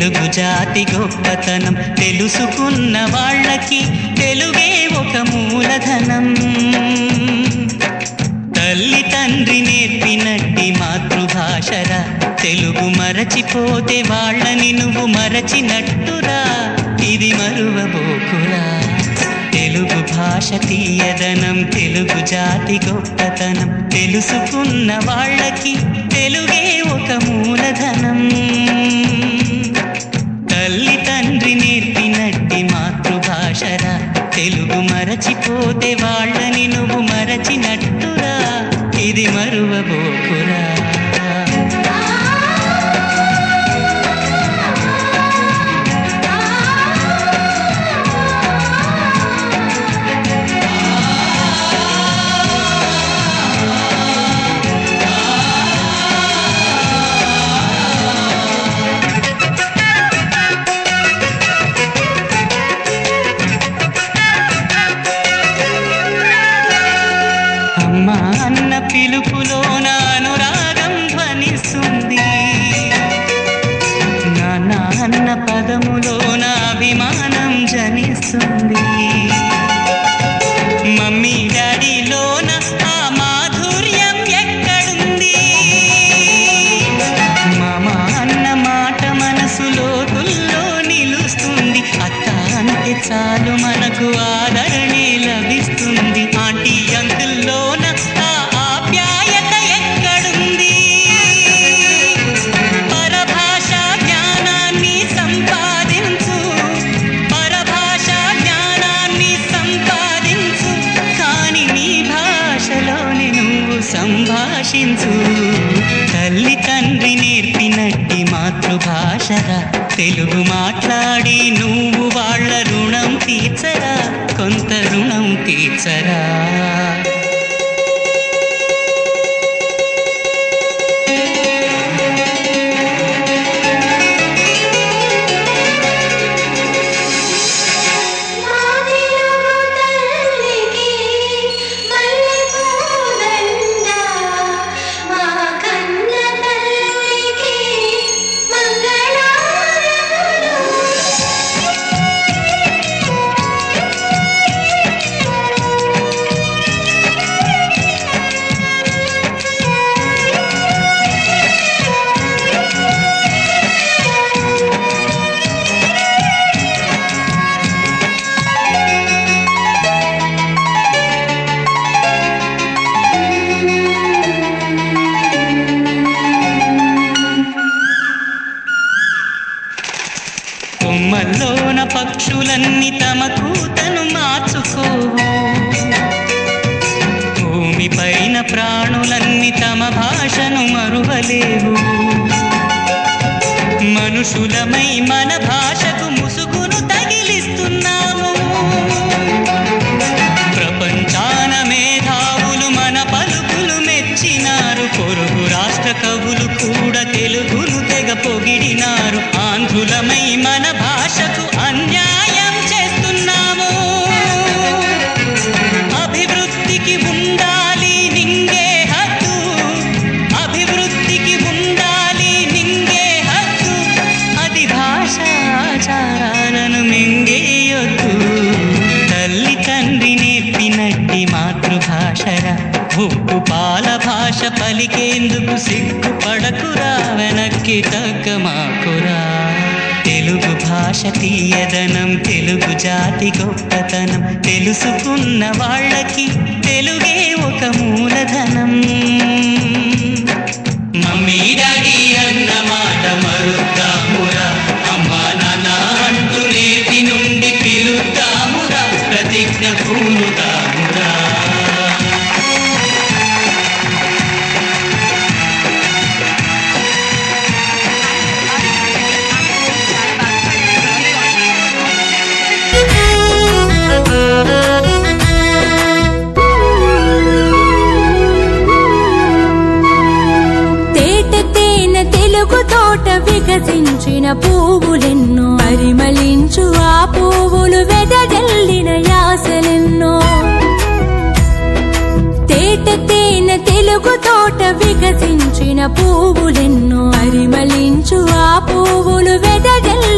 తెలుగు జాతి గొప్పతనం తెలుసుకున్న వాళ్ళకి తెలుగే ఒక మూలధనం. తల్లి తండ్రి నేర్పినట్టి మాతృభాషరా, తెలుగు మరచిపోతే వాళ్ళని నువ్వు మరచినట్టురా, ఇది మరువబోకురా. తెలుగు భాష తీయదనం తెలుగు జాతి గొప్పతనం తెలుసుకున్న వాళ్ళకి తెలుగే ఒక మూలధనం. తల్లి తండ్రి నేర్పినట్టి మాతృభాషరా, తెలుగు మరచిపోతే వాళ్ళని నువ్వు మరచినట్టురా, ఇది మరువబోకురా. అన్న పిలుపులోన అనురాగం ధ్వనిస్తుంది, నాన్న అన్న పదములోన అభిమానం జనిస్తుంది. మమ్మీ డాడీలోన ఆ మాధుర్యం ఎక్కడుంది? మామ అన్న మాట మనసులో తుల్లో నిలుస్తుంది. అత్త అంటే చాలు మనకు ఆదరణే లభిస్తుంది. ఆంటీ అంకుల్లోన ఆప్యాయత ఎక్కడుంది? పరభాషా జ్ఞానాన్ని సంపాదించు, పరభాషా జ్ఞానాన్ని సంపాదించు, కాని నీ భాషలోనే నువ్వు సంభాషించు. తల్లి తండ్రి నేర్పినట్టి మాతృభాషరా, తెలుగు మాట్లాడి నువ్వు వాళ్ళ రుణం తీర్చరా, కొంత రుణం తీర్చరా. కొమ్మల్లోన పక్షులన్నీ తమ కూతను మార్చుకోవు, భూమిపైన ప్రాణులన్నీ తమ భాషను మరువలేవు. మనుషులమై మన భాషకు ముసుగును తగిలిస్తున్నాము. ప్రపంచాన మేధావులు మన పలుకులు మెచ్చినారు. పొరుగు రాష్ట్ర కవులు కూడా తెలుగును తెగ పొగిడినారు. ఆంధ్రులమై మన భాషకు అన్యాయం చేస్తున్నాము. అభివృద్ధికి ఉండాలి నింగే హద్దు, అభివృద్ధికి ఉండాలి నింగే హద్దు, అది భాషాచారాలను మింగేయొద్దు. తల్లి తండ్రి నేర్పినట్టి మాతృభాషరా, ఉప్పు పాల భాష పలికేందుకు సిగ్గుపడకురా, వెనక్కి తగ్గమాకురా. తెలుగు భాష తీయదనం తెలుగు జాతి గొప్పతనం తెలుసుకున్న వాళ్ళకి తెలుగే ఒక మూలధనం. మమ్మీ డాడీ అన్న మాట మరుద్దామురా, అమ్మా నాన్న అంటూ నేటి నుండి పిలుద్దామురా, ప్రతిజ్ఞ పూనుదామురా. వికసించిన పువ్వులెన్నో, పరిమళించు ఆ పువ్వులు వెదజల్లిన యాసలెన్నో. తేట తేనె తెలుగుతో చోట వికసించిన పువ్వులెన్నో పరిమళించు ఆ పువ్వులు వెదజల్లి